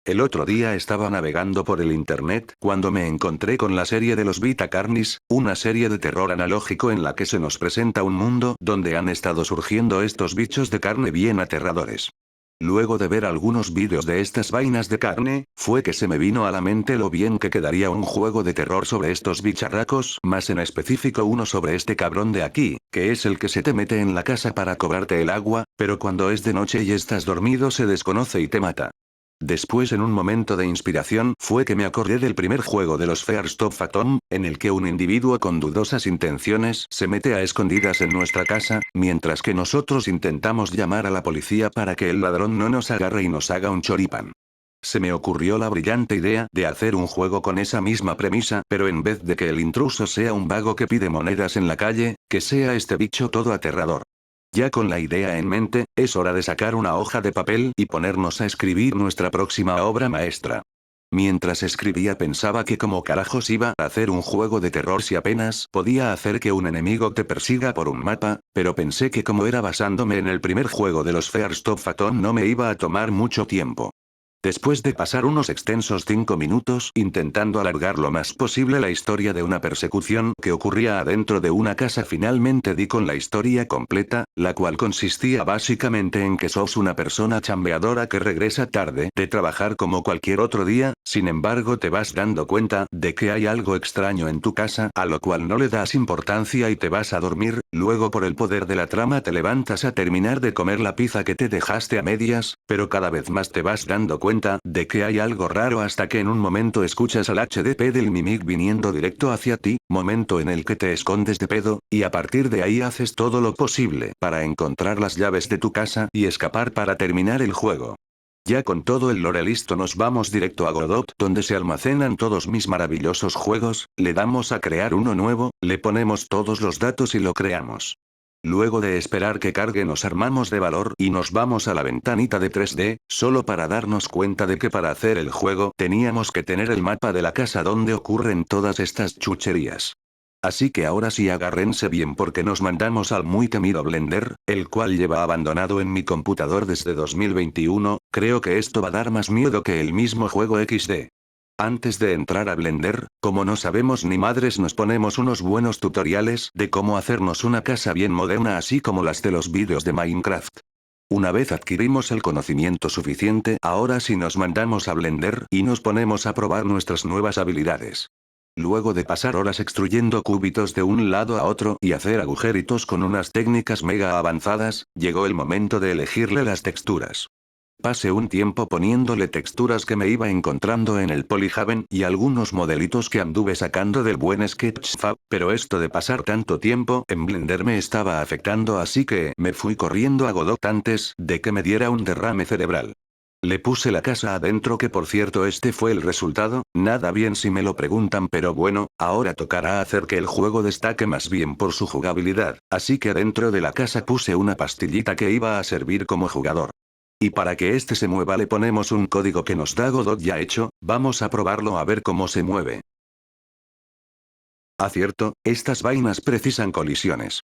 El otro día estaba navegando por el internet cuando me encontré con la serie de los Vitacarnis, una serie de terror analógico en la que se nos presenta un mundo donde han estado surgiendo estos bichos de carne bien aterradores. Luego de ver algunos vídeos de estas vainas de carne, fue que se me vino a la mente lo bien que quedaría un juego de terror sobre estos bicharracos, más en específico uno sobre este cabrón de aquí, que es el que se te mete en la casa para cobrarte el agua, pero cuando es de noche y estás dormido se desconoce y te mata. Después en un momento de inspiración fue que me acordé del primer juego de los Fearstop Phantom, en el que un individuo con dudosas intenciones se mete a escondidas en nuestra casa, mientras que nosotros intentamos llamar a la policía para que el ladrón no nos agarre y nos haga un choripán. Se me ocurrió la brillante idea de hacer un juego con esa misma premisa, pero en vez de que el intruso sea un vago que pide monedas en la calle, que sea este bicho todo aterrador. Ya con la idea en mente, es hora de sacar una hoja de papel y ponernos a escribir nuestra próxima obra maestra. Mientras escribía pensaba que como carajos iba a hacer un juego de terror si apenas podía hacer que un enemigo te persiga por un mapa, pero pensé que como era basándome en el primer juego de los Fearstop Phantom no me iba a tomar mucho tiempo. Después de pasar unos extensos 5 minutos intentando alargar lo más posible la historia de una persecución que ocurría adentro de una casa, finalmente di con la historia completa, la cual consistía básicamente en que sos una persona chambeadora que regresa tarde de trabajar como cualquier otro día, sin embargo te vas dando cuenta de que hay algo extraño en tu casa, a lo cual no le das importancia y te vas a dormir, luego por el poder de la trama te levantas a terminar de comer la pizza que te dejaste a medias, pero cada vez más te vas dando cuenta de que hay algo raro hasta que en un momento escuchas al HDP del Mimic viniendo directo hacia ti, momento en el que te escondes de pedo, y a partir de ahí haces todo lo posible para encontrar las llaves de tu casa y escapar para terminar el juego. Ya con todo el lore listo nos vamos directo a Godot, donde se almacenan todos mis maravillosos juegos, le damos a crear uno nuevo, le ponemos todos los datos y lo creamos. Luego de esperar que cargue nos armamos de valor y nos vamos a la ventanita de 3D, solo para darnos cuenta de que para hacer el juego teníamos que tener el mapa de la casa donde ocurren todas estas chucherías. Así que ahora sí agárrense bien porque nos mandamos al muy temido Blender, el cual lleva abandonado en mi computador desde 2021, creo que esto va a dar más miedo que el mismo juego XD. Antes de entrar a Blender, como no sabemos ni madres nos ponemos unos buenos tutoriales de cómo hacernos una casa bien moderna así como las de los vídeos de Minecraft. Una vez adquirimos el conocimiento suficiente, ahora sí nos mandamos a Blender y nos ponemos a probar nuestras nuevas habilidades. Luego de pasar horas extruyendo cubitos de un lado a otro y hacer agujeritos con unas técnicas mega avanzadas, llegó el momento de elegirle las texturas. Pasé un tiempo poniéndole texturas que me iba encontrando en el Polyhaven y algunos modelitos que anduve sacando del buen Sketchfab, pero esto de pasar tanto tiempo en Blender me estaba afectando, así que me fui corriendo a Godot antes de que me diera un derrame cerebral. Le puse la casa adentro, que por cierto este fue el resultado, nada bien si me lo preguntan, pero bueno, ahora tocará hacer que el juego destaque más bien por su jugabilidad, así que dentro de la casa puse una pastillita que iba a servir como jugador. Y para que este se mueva le ponemos un código que nos da Godot ya hecho, vamos a probarlo a ver cómo se mueve. Cierto, estas vainas precisan colisiones.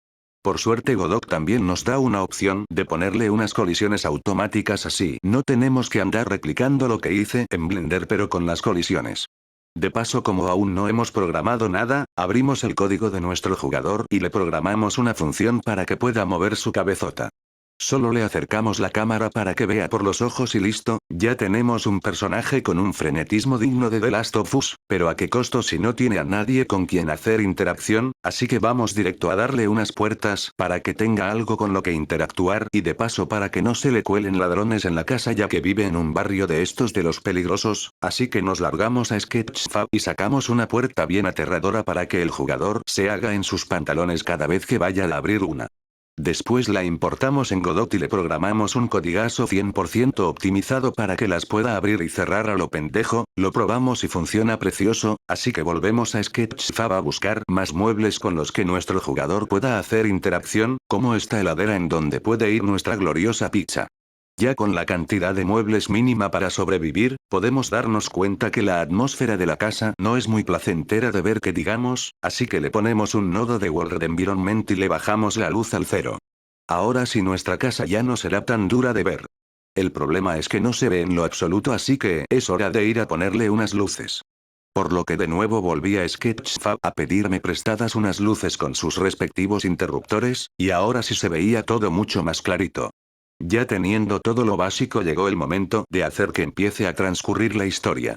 Por suerte Godot también nos da una opción de ponerle unas colisiones automáticas, así no tenemos que andar replicando lo que hice en Blender pero con las colisiones. De paso, como aún no hemos programado nada, abrimos el código de nuestro jugador y le programamos una función para que pueda mover su cabezota. Solo le acercamos la cámara para que vea por los ojos y listo, ya tenemos un personaje con un frenetismo digno de The Last of Us, pero ¿a qué costo si no tiene a nadie con quien hacer interacción? Así que vamos directo a darle unas puertas para que tenga algo con lo que interactuar y de paso para que no se le cuelen ladrones en la casa, ya que vive en un barrio de estos de los peligrosos, así que nos largamos a Sketchfab y sacamos una puerta bien aterradora para que el jugador se haga en sus pantalones cada vez que vaya a abrir una. Después la importamos en Godot y le programamos un codigazo 100% optimizado para que las pueda abrir y cerrar a lo pendejo, lo probamos y funciona precioso, así que volvemos a Sketchfab a buscar más muebles con los que nuestro jugador pueda hacer interacción, como esta heladera en donde puede ir nuestra gloriosa pizza. Ya con la cantidad de muebles mínima para sobrevivir, podemos darnos cuenta que la atmósfera de la casa no es muy placentera de ver que digamos, así que le ponemos un nodo de World Environment y le bajamos la luz al cero. Ahora sí nuestra casa ya no será tan dura de ver. El problema es que no se ve en lo absoluto, así que es hora de ir a ponerle unas luces. Por lo que de nuevo volví a Sketchfab a pedirme prestadas unas luces con sus respectivos interruptores, y ahora sí se veía todo mucho más clarito. Ya teniendo todo lo básico, llegó el momento de hacer que empiece a transcurrir la historia.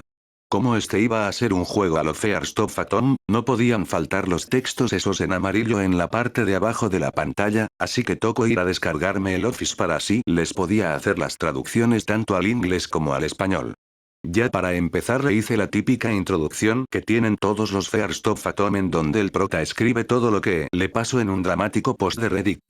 Como este iba a ser un juego a lo Fears of Atom, no podían faltar los textos esos en amarillo en la parte de abajo de la pantalla, así que tocó ir a descargarme el Office para así les podía hacer las traducciones tanto al inglés como al español. Ya para empezar le hice la típica introducción que tienen todos los Fears of Atom, en donde el prota escribe todo lo que le pasó en un dramático post de Reddit.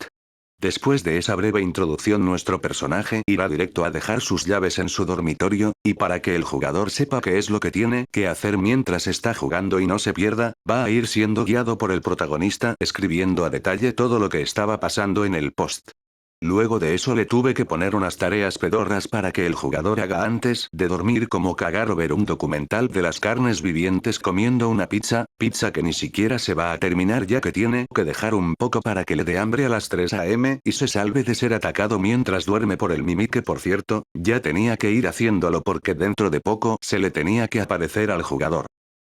Después de esa breve introducción, nuestro personaje irá directo a dejar sus llaves en su dormitorio, y para que el jugador sepa qué es lo que tiene que hacer mientras está jugando y no se pierda, va a ir siendo guiado por el protagonista escribiendo a detalle todo lo que estaba pasando en el post. Luego de eso le tuve que poner unas tareas pedorras para que el jugador haga antes de dormir, como cagar o ver un documental de las carnes vivientes comiendo una pizza que ni siquiera se va a terminar ya que tiene que dejar un poco para que le dé hambre a las 3 a.m. y se salve de ser atacado mientras duerme por el Mimic, que por cierto, ya tenía que ir haciéndolo porque dentro de poco se le tenía que aparecer al jugador.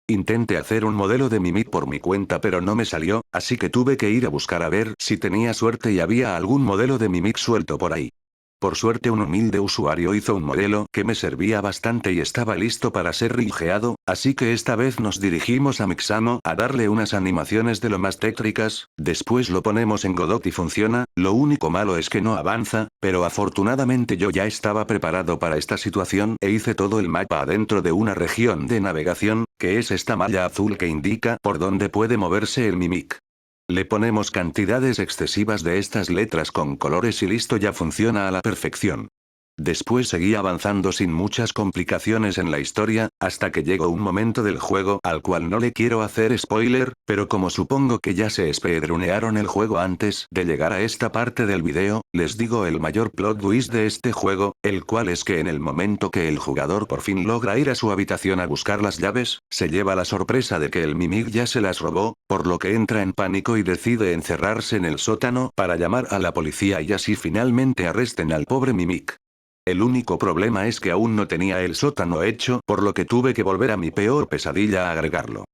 Intenté hacer un modelo de Mimic por mi cuenta pero no me salió, así que tuve que ir a buscar a ver si tenía suerte y había algún modelo de Mimic suelto por ahí. Por suerte un humilde usuario hizo un modelo que me servía bastante y estaba listo para ser rigeado, así que esta vez nos dirigimos a Mixamo a darle unas animaciones de lo más tétricas, después lo ponemos en Godot y funciona, lo único malo es que no avanza, pero afortunadamente yo ya estaba preparado para esta situación e hice todo el mapa adentro de una región de navegación, que es esta malla azul que indica por dónde puede moverse el Mimic. Le ponemos cantidades excesivas de estas letras con colores y listo, ya funciona a la perfección. Después seguí avanzando sin muchas complicaciones en la historia, hasta que llegó un momento del juego al cual no le quiero hacer spoiler, pero como supongo que ya se speedrunearon el juego antes de llegar a esta parte del video, les digo el mayor plot twist de este juego, el cual es que en el momento que el jugador por fin logra ir a su habitación a buscar las llaves, se lleva la sorpresa de que el Mimic ya se las robó, por lo que entra en pánico y decide encerrarse en el sótano para llamar a la policía y así finalmente arresten al pobre Mimic. El único problema es que aún no tenía el sótano hecho, por lo que tuve que volver a mi peor pesadilla a agregarlo.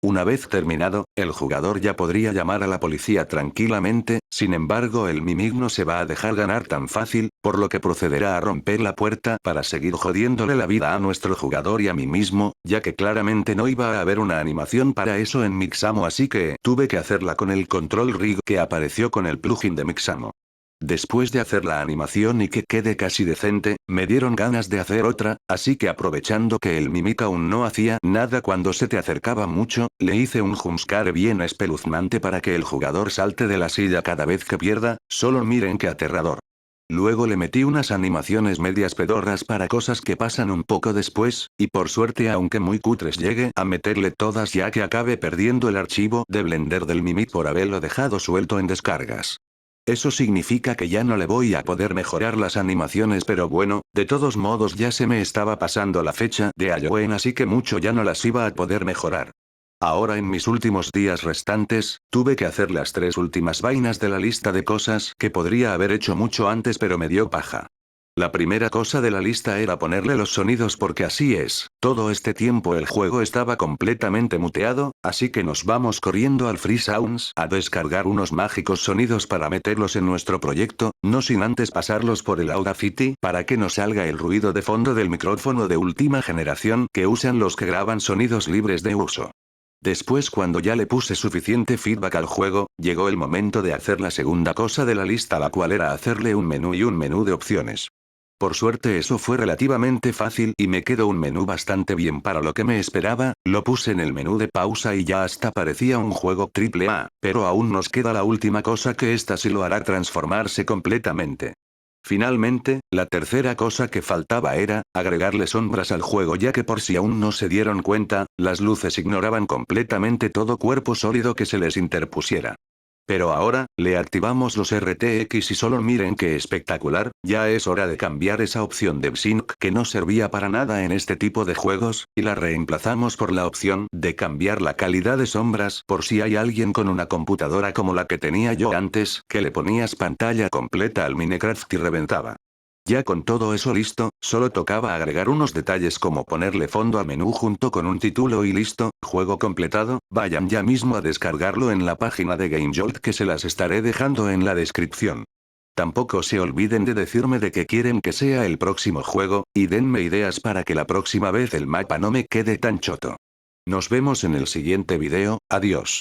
Una vez terminado, el jugador ya podría llamar a la policía tranquilamente, sin embargo el Mimic no se va a dejar ganar tan fácil, por lo que procederá a romper la puerta para seguir jodiéndole la vida a nuestro jugador y a mí mismo, ya que claramente no iba a haber una animación para eso en Mixamo, así que tuve que hacerla con el control rig que apareció con el plugin de Mixamo. Después de hacer la animación y que quede casi decente, me dieron ganas de hacer otra, así que aprovechando que el Mimic aún no hacía nada cuando se te acercaba mucho, le hice un jumpscare bien espeluznante para que el jugador salte de la silla cada vez que pierda, solo miren qué aterrador. Luego le metí unas animaciones medias pedorras para cosas que pasan un poco después, y por suerte aunque muy cutres llegué a meterle todas ya que acabé perdiendo el archivo de Blender del Mimic por haberlo dejado suelto en descargas. Eso significa que ya no le voy a poder mejorar las animaciones, pero bueno, de todos modos ya se me estaba pasando la fecha de Halloween, así que mucho ya no las iba a poder mejorar. Ahora en mis últimos días restantes, tuve que hacer las 3 últimas vainas de la lista de cosas que podría haber hecho mucho antes pero me dio paja. La primera cosa de la lista era ponerle los sonidos porque así es, todo este tiempo el juego estaba completamente muteado, así que nos vamos corriendo al Free Sounds a descargar unos mágicos sonidos para meterlos en nuestro proyecto, no sin antes pasarlos por el Audacity para que nos salga el ruido de fondo del micrófono de última generación que usan los que graban sonidos libres de uso. Después, cuando ya le puse suficiente feedback al juego, llegó el momento de hacer la segunda cosa de la lista, la cual era hacerle un menú y un menú de opciones. Por suerte eso fue relativamente fácil y me quedó un menú bastante bien para lo que me esperaba, lo puse en el menú de pausa y ya hasta parecía un juego AAA, pero aún nos queda la última cosa, que esta sí lo hará transformarse completamente. Finalmente, la tercera cosa que faltaba era agregarle sombras al juego, ya que por si aún no se dieron cuenta, las luces ignoraban completamente todo cuerpo sólido que se les interpusiera. Pero ahora, le activamos los RTX y solo miren qué espectacular, ya es hora de cambiar esa opción de Sync que no servía para nada en este tipo de juegos, y la reemplazamos por la opción de cambiar la calidad de sombras, por si hay alguien con una computadora como la que tenía yo antes, que le ponías pantalla completa al Minecraft y reventaba. Ya con todo eso listo, solo tocaba agregar unos detalles como ponerle fondo al menú junto con un título y listo, juego completado. Vayan ya mismo a descargarlo en la página de GameJolt que se las estaré dejando en la descripción. Tampoco se olviden de decirme de qué quieren que sea el próximo juego, y denme ideas para que la próxima vez el mapa no me quede tan choto. Nos vemos en el siguiente video, adiós.